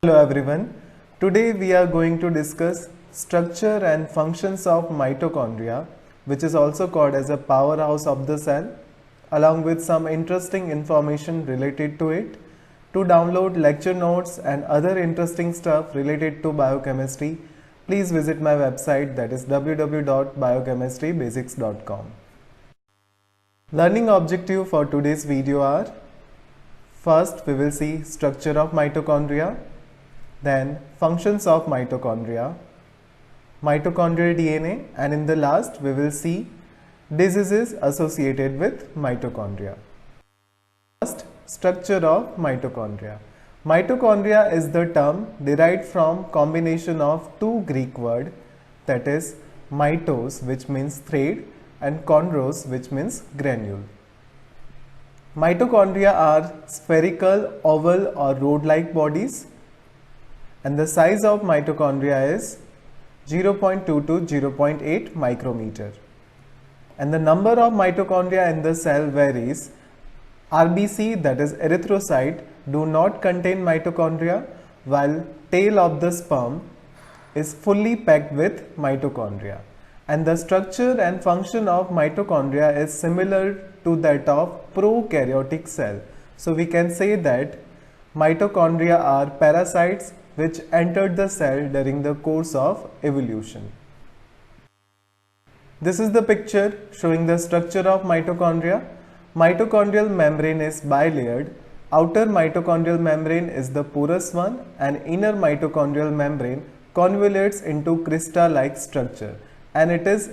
Hello everyone. Today we are going to discuss structure and functions of mitochondria, which is also called as a powerhouse of the cell, along with some interesting information related to it. To download lecture notes and other interesting stuff related to biochemistry, please visit my website, that is www.biochemistrybasics.com. Learning objective for today's video are: first we will see structure of mitochondria, then functions of mitochondria, mitochondrial DNA, and in the last we will see diseases associated with mitochondria. First, structure of mitochondria. Mitochondria is the term derived from combination of two Greek words, that is mitos, which means thread, and chondros, which means granule. Mitochondria are spherical, oval or rod-like bodies, and the size of mitochondria is 0.2 to 0.8 micrometer. And the number of mitochondria in the cell varies. RBC, that is erythrocyte, do not contain mitochondria, while tail of the sperm is fully packed with mitochondria. And the structure and function of mitochondria is similar to that of prokaryotic cell. So we can say that mitochondria are parasites which entered the cell during the course of evolution. This is the picture showing the structure of mitochondria. Mitochondrial membrane is bilayered. Outer mitochondrial membrane is the porous one, and inner mitochondrial membrane convolutes into crystal-like structure, and it is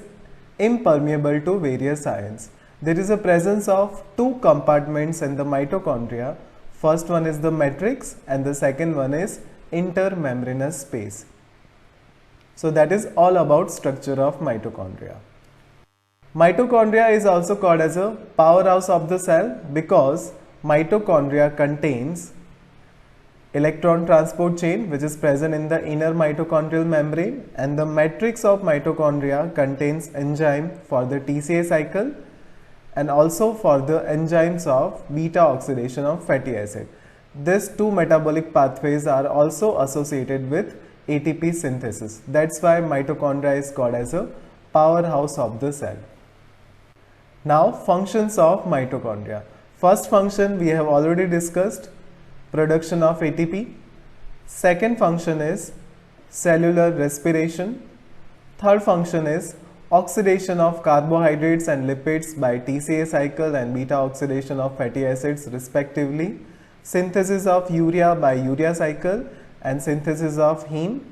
impermeable to various ions. There is a presence of two compartments in the mitochondria. First one is the matrix and the second one is intermembranous space. So that is all about structure of mitochondria. Mitochondria is also called as a powerhouse of the cell because mitochondria contains electron transport chain, which is present in the inner mitochondrial membrane, and the matrix of mitochondria contains enzyme for the TCA cycle and also for the enzymes of beta oxidation of fatty acid. These two metabolic pathways are also associated with ATP synthesis. That's why mitochondria is called as a powerhouse of the cell. Now, functions of mitochondria. First function we have already discussed, production of ATP. Second function is cellular respiration. Third function is oxidation of carbohydrates and lipids by TCA cycle and beta oxidation of fatty acids respectively. Synthesis of urea by urea cycle and synthesis of heme.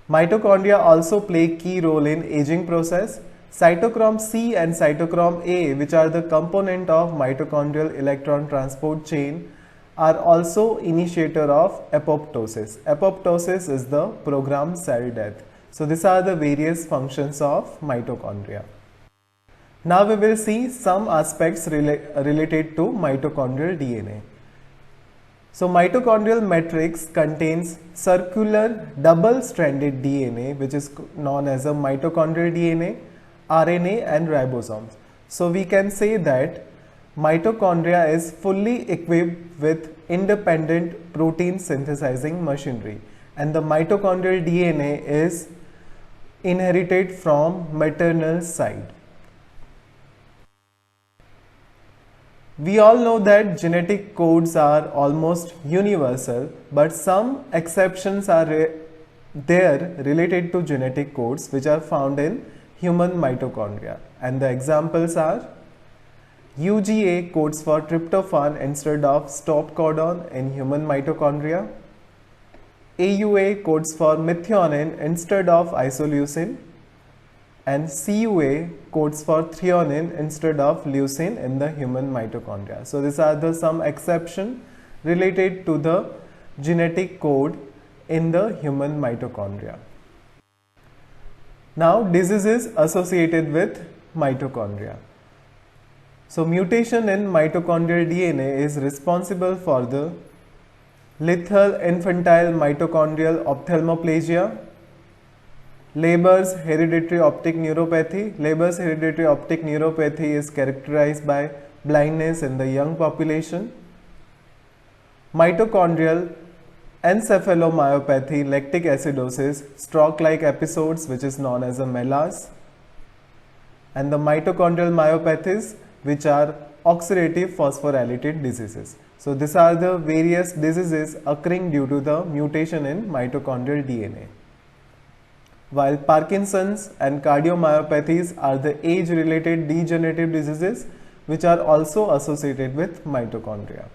Mitochondria also play key role in aging process. Cytochrome C and cytochrome A, which are the component of mitochondrial electron transport chain, are also initiator of apoptosis. Apoptosis is the programmed cell death. So these are the various functions of mitochondria. Now we will see some aspects related to mitochondrial DNA. So mitochondrial matrix contains circular double-stranded DNA, which is known as a mitochondrial DNA, RNA and ribosomes. So we can say that mitochondria is fully equipped with independent protein synthesizing machinery, and the mitochondrial DNA is inherited from maternal side. We all know that genetic codes are almost universal, but some exceptions are there related to genetic codes which are found in human mitochondria, and the examples are: UGA codes for tryptophan instead of stop codon in human mitochondria. AUA codes for methionine instead of isoleucine, and CUA codes for threonine instead of leucine in the human mitochondria. So these are the some exception related to the genetic code in the human mitochondria. Now, diseases associated with mitochondria. So mutation in mitochondrial DNA is responsible for the lethal infantile mitochondrial ophthalmoplegia, Leber's hereditary optic neuropathy. Leber's hereditary optic neuropathy is characterized by blindness in the young population. Mitochondrial encephalomyopathy, lactic acidosis, stroke-like episodes which is known as a MELAS, and the mitochondrial myopathies which are oxidative phosphorylated diseases. So these are the various diseases occurring due to the mutation in mitochondrial DNA. While Parkinson's and cardiomyopathies are the age-related degenerative diseases which are also associated with mitochondria.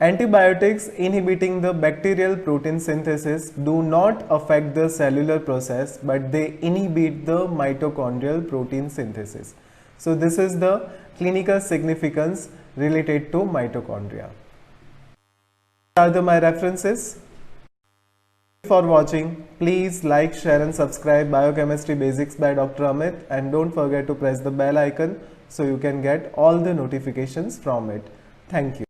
Antibiotics inhibiting the bacterial protein synthesis do not affect the cellular process, but they inhibit the mitochondrial protein synthesis. So this is the clinical significance related to mitochondria. These are my references. Thank you for watching. Please like, share and subscribe Biochemistry Basics by Dr. Amit, and don't forget to press the bell icon so you can get all the notifications from it. Thank you.